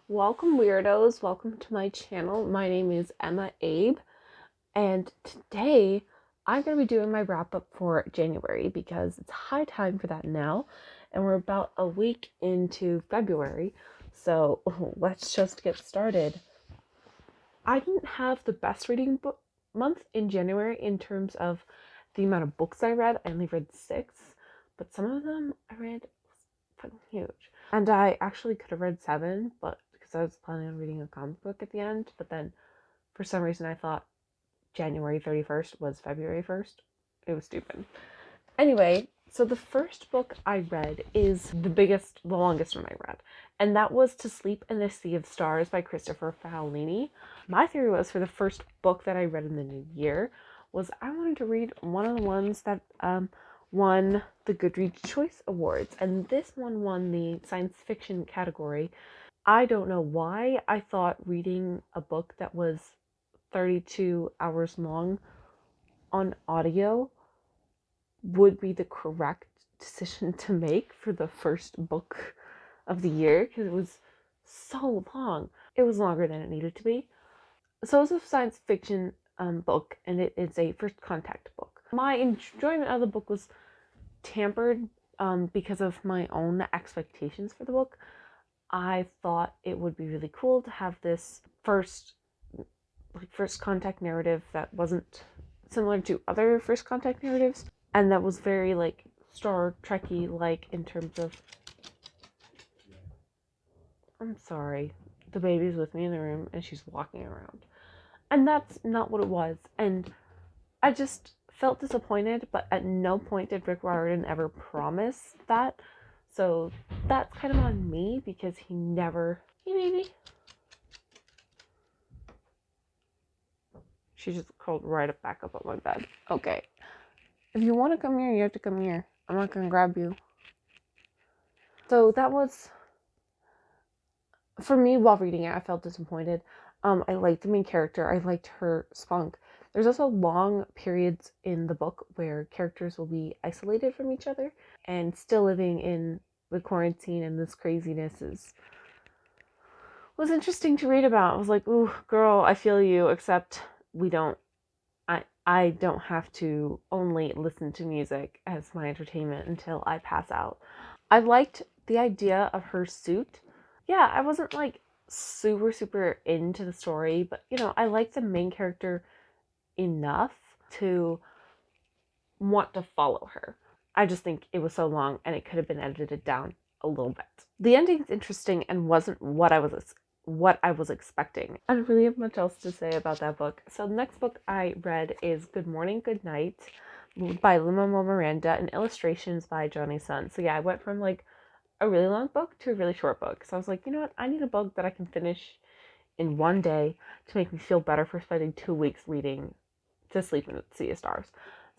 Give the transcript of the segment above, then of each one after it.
Welcome weirdos, welcome to my channel. My name is EmmaAbe, and today I'm going to be doing my wrap up for January because it's high time for that now, and we're about a week into February, so let's just get started. I didn't have the best reading month in January in terms of the amount of books I read. I only read 6, but some of them I read fucking huge. And I actually could have read 7, but because I was planning on reading a comic book at the end, but then for some reason I thought January 31st was February 1st. It was stupid. Anyway, so the first book I read is the longest one I read, and that was To Sleep in the Sea of Stars by Christopher Paolini. My theory was for the first book that I read in the new year was I wanted to read one of the ones that won the Goodreads Choice Awards, and this one won the science fiction category. I don't know why I thought reading a book that was 32 hours long on audio would be the correct decision to make for the first book of the year because it was so long. It was longer than it needed to be. So it's a science fiction book, and it is a first contact book. My enjoyment of the book was tempered because of my own expectations for the book. I thought it would be really cool to have this first contact narrative that wasn't similar to other first contact narratives, and that was very like Star Trekky like in terms of. I'm sorry, the baby's with me in the room and she's walking around, and that's not what it was, and I just felt disappointed, but at no point did Rick Riordan ever promise that. So that's kind of on me because he never. Hey, baby. She just curled right up back up on my bed. Okay. If you want to come here, you have to come here. I'm not going to grab you. So that was. For me, while reading it, I felt disappointed. I liked the main character. I liked her spunk. There's also long periods in the book where characters will be isolated from each other and still living in the quarantine, and this craziness was interesting to read about. I was like, ooh, girl, I feel you, except I don't have to only listen to music as my entertainment until I pass out. I liked the idea of her suit. Yeah, I wasn't like super into the story, but I liked the main character enough to want to follow her. I just think it was so long and it could have been edited down a little bit. The ending's interesting and wasn't what I was expecting. I don't really have much else to say about that book. So the next book I read is Good Morning, Good Night by Lin-Manuel Miranda and illustrations by Johnny Sun. So yeah, I went from like a really long book to a really short book. So I was like, you know what? I need a book that I can finish in one day to make me feel better for spending 2 weeks reading To Sleep in the Sea of Stars.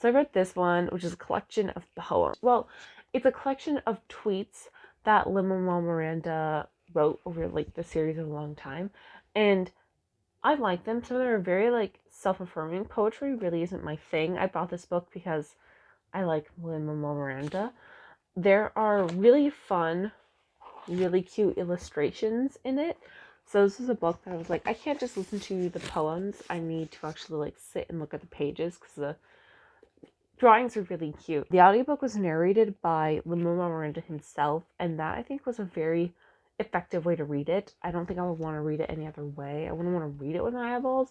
So I read this one, which is a collection of poems. Well, it's a collection of tweets that Lin-Manuel Miranda wrote over like the series of a long time, and I like them. Some of them are very like self-affirming. Poetry really isn't my thing. I bought this book because I like Lin-Manuel Miranda. There are really fun, really cute illustrations in it. So this is a book that I was like, I can't just listen to the poems. I need to actually like sit and look at the pages because the drawings are really cute. The audiobook was narrated by Lin-Manuel Miranda himself, and that I think was a very effective way to read it. I don't think I would want to read it any other way. I wouldn't want to read it with my eyeballs,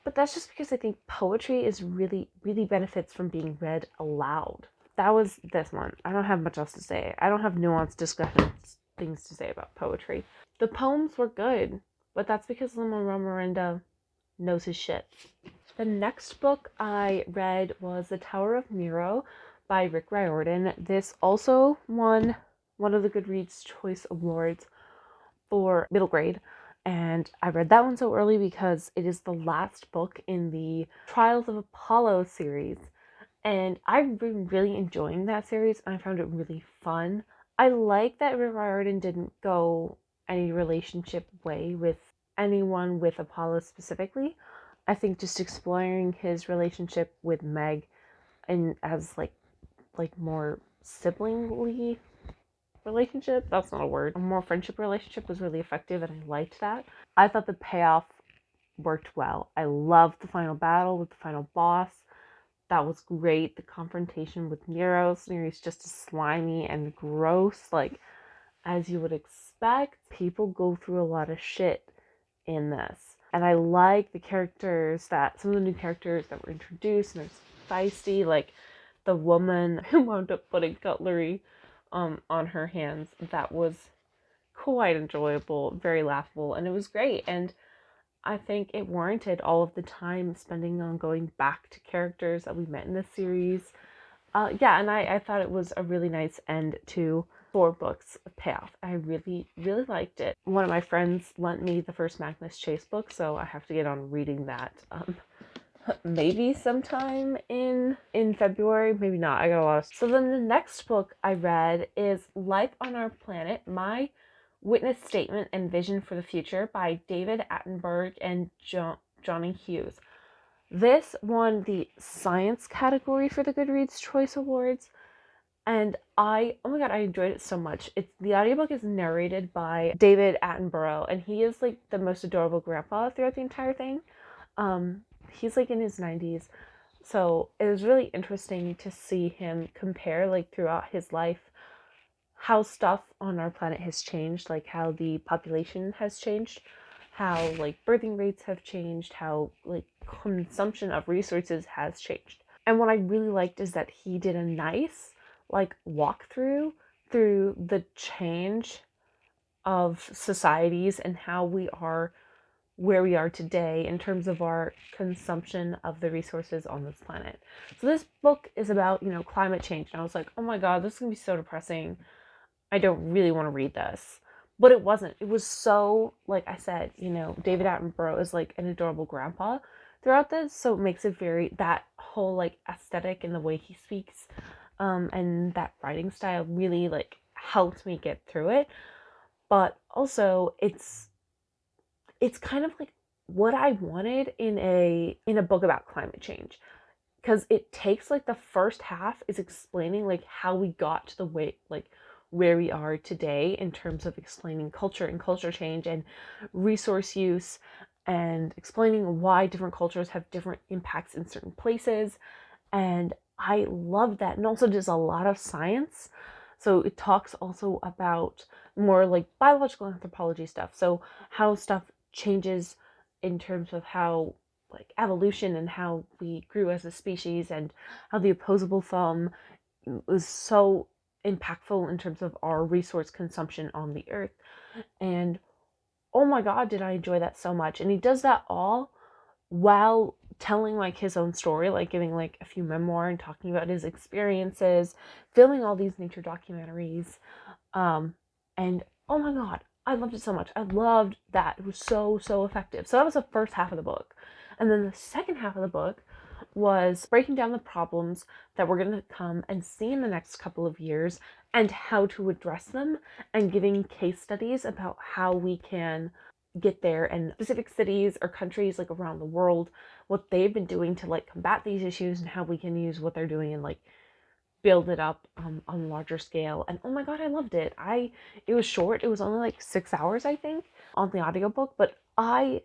but that's just because I think poetry is really benefits from being read aloud. That was this one. I don't have much else to say. I don't have nuanced discussions, things to say about poetry. The poems were good, but that's because Lin-Manuel Miranda knows his shit. The next book I read was The Tower of Miro by Rick Riordan. This also won one of the Goodreads Choice Awards for middle grade. And I read that one so early because it is the last book in the Trials of Apollo series. And I've been really enjoying that series, and I found it really fun. I like that Rick Riordan didn't go any relationship way with anyone with Apollo specifically. I think just exploring his relationship with Meg and as like more siblingly relationship. That's not a word. A more friendship relationship was really effective, and I liked that. I thought the payoff worked well. I loved the final battle with the final boss. That was great. The confrontation with Miro. He's just as slimy and gross, like, as you would expect. People go through a lot of shit in this. And I like the characters that, some of the new characters that were introduced, and it's feisty, like the woman who wound up putting cutlery on her hands. That was quite enjoyable, very laughable, and it was great. And I think it warranted all of the time spending on going back to characters that we met in this series. Yeah, and I thought it was a really nice end to 4 books of payoff. I really, really liked it. One of my friends lent me the first Magnus Chase book, so I have to get on reading that. Maybe sometime in February, maybe not. I got a lot of... So then the next book I read is Life on Our Planet, My Witness Statement and Vision for the Future by David Attenborough and Johnny Hughes. This won the science category for the Goodreads Choice Awards, and oh my god, I enjoyed it so much. The audiobook is narrated by David Attenborough, and he is like the most adorable grandpa throughout the entire thing. He's like in his 90s, so it was really interesting to see him compare, like, throughout his life, how stuff on our planet has changed, like how the population has changed, how like birthing rates have changed, how like consumption of resources has changed. And what I really liked is that he did a nice like walkthrough through the change of societies and how we are where we are today in terms of our consumption of the resources on this planet. So this book is about, climate change. And I was like, oh my god, this is going to be so depressing. I don't really want to read this. But it wasn't. It was so, like I said, David Attenborough is like an adorable grandpa throughout this. So it makes it that whole like aesthetic and the way he speaks and that writing style really like helped me get through it. But also it's kind of like what I wanted in a book about climate change, because it takes like the first half is explaining like how we got to the way like where we are today in terms of explaining culture and culture change and resource use, and explaining why different cultures have different impacts in certain places. And I love that. And also does a lot of science. So it talks also about more like biological anthropology stuff. So how stuff changes in terms of how like evolution and how we grew as a species, and how the opposable thumb was so impactful in terms of our resource consumption on the earth. And oh my god, did I enjoy that so much. And he does that all while telling like his own story, like giving like a few memoir and talking about his experiences, filming all these nature documentaries. And oh my god, I loved it so much. I loved that. It was so effective. So that was the first half of the book. And then the second half of the book was breaking down the problems that we're going to come and see in the next couple of years and how to address them, and giving case studies about how we can get there, and specific cities or countries like around the world, what they've been doing to like combat these issues, and how we can use what they're doing and like build it up on a larger scale. And oh my god, I loved it. It was short. It was only like 6 hours, I think, on the audiobook, but I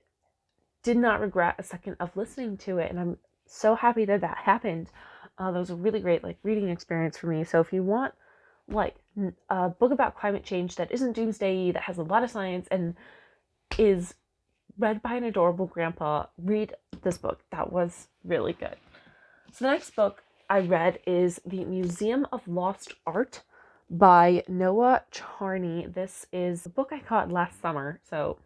did not regret a second of listening to it, and I'm so happy that happened. That was a really great like reading experience for me. So if you want like a book about climate change that isn't doomsday, that has a lot of science and is read by an adorable grandpa, read this book. That was really good. So the next book I read is The Museum of Lost Art by Noah Charney. This is a book I caught last summer, so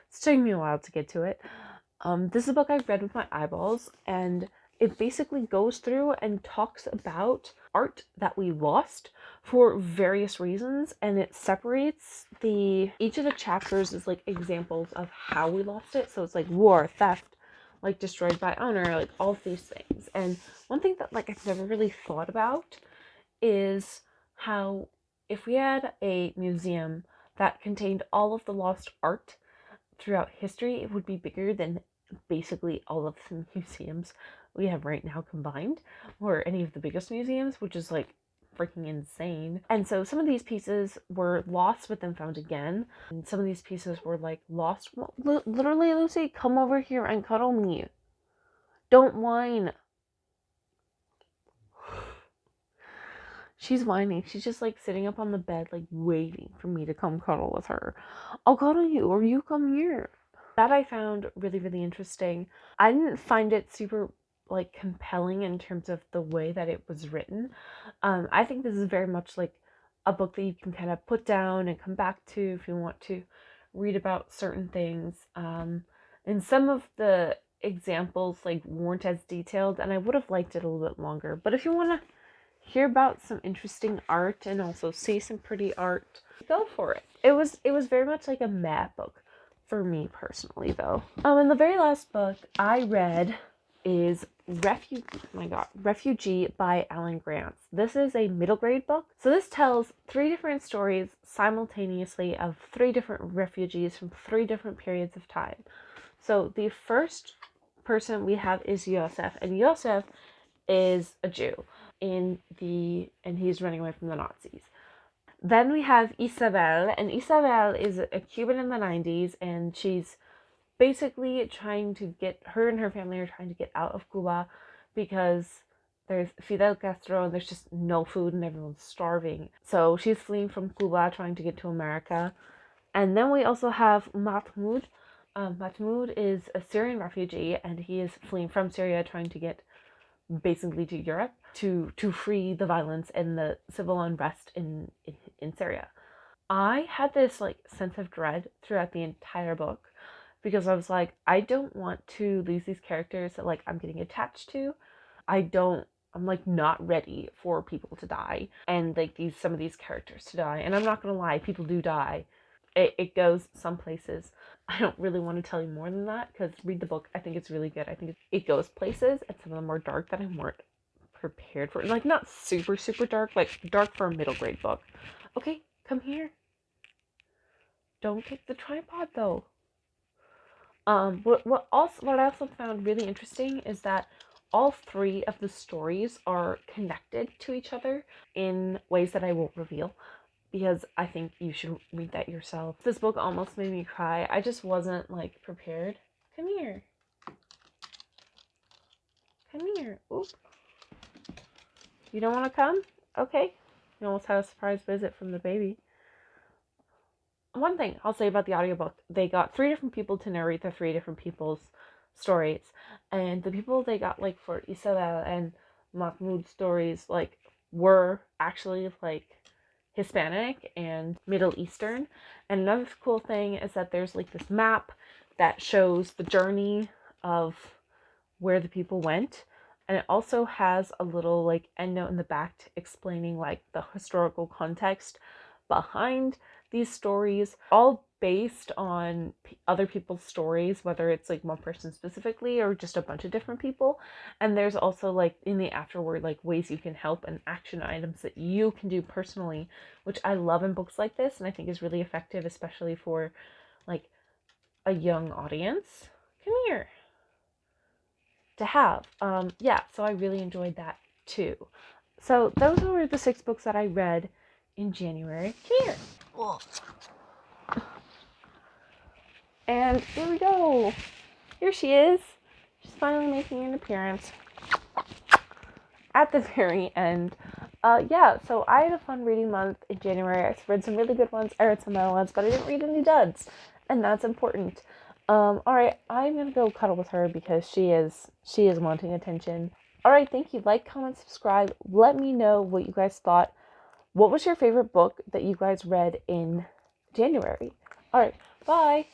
it's taking me a while to get to it. This is a book I've read with my eyeballs, and it basically goes through and talks about art that we lost for various reasons, and it separates each of the chapters is like examples of how we lost it. So it's like war, theft, like destroyed by owner, like all of these things. And one thing that like I've never really thought about is how if we had a museum that contained all of the lost art throughout history, it would be bigger than basically all of the museums we have right now combined, or any of the biggest museums, which is like freaking insane. And so some of these pieces were lost but then found again. And some of these pieces were like lost. Literally, Lucy, come over here and cuddle me. Don't whine. She's whining. She's just like sitting up on the bed, like waiting for me to come cuddle with her. I'll cuddle you or you come here. That I found really, really interesting. I didn't find it super like compelling in terms of the way that it was written. I think this is very much like a book that you can kind of put down and come back to if you want to read about certain things. And some of the examples like weren't as detailed, and I would have liked it a little bit longer. But if you want to hear about some interesting art and also see some pretty art, go for it. It was very much like a map book for me personally, though. And the very last book I read is Refugee by Alan Grant. This is a middle grade book. So this tells 3 different stories simultaneously of 3 different refugees from 3 different periods of time. So the first person we have is Yosef, and Yosef is a Jew and he's running away from the Nazis. Then we have Isabel, and Isabel is a Cuban in the 90s, and she's basically her and her family are trying to get out of Cuba because there's Fidel Castro and there's just no food and everyone's starving. So she's fleeing from Cuba, trying to get to America. And then we also have Mahmoud. Mahmoud is a Syrian refugee, and he is fleeing from Syria, trying to get basically to Europe to free the violence and the civil unrest in Syria. I had this like sense of dread throughout the entire book because I was like, I don't want to lose these characters that like I'm getting attached to. I'm like not ready for people to die and like some of these characters to die. And I'm not gonna lie, people do die. It goes some places. I don't really want to tell you more than that because read the book. I think it's really good. I think it goes places, and some of them are dark that I weren't prepared for. Like not super, super dark, like dark for a middle grade book. Okay, come here. Don't kick the tripod though. What I also found really interesting is that all 3 of the stories are connected to each other in ways that I won't reveal, because I think you should read that yourself. This book almost made me cry. I just wasn't like prepared. Come here. Come here. Oop. You don't want to come? Okay. You almost had a surprise visit from the baby. One thing I'll say about the audiobook, they got 3 different people to narrate the 3 different people's stories. And the people they got like for Isabel and Mahmoud's stories like were actually like Hispanic and Middle Eastern. And another cool thing is that there's like this map that shows the journey of where the people went. And it also has a little like endnote in the back explaining like the historical context behind these stories, all based on other people's stories, whether it's like one person specifically or just a bunch of different people. And there's also like in the afterword like ways you can help and action items that you can do personally, which I love in books like this and I think is really effective, especially for like a young audience. Come here. To have. So I really enjoyed that too. So those were the 6 books that I read in January. Come here. Whoa. And here we go. Here she is. She's finally making an appearance at the very end. So I had a fun reading month in January. I read some really good ones. I read some bad ones, but I didn't read any duds. And that's important. Alright, I'm gonna go cuddle with her because she is wanting attention. Alright, thank you. Like, comment, subscribe. Let me know what you guys thought. What was your favorite book that you guys read in January? Alright, bye!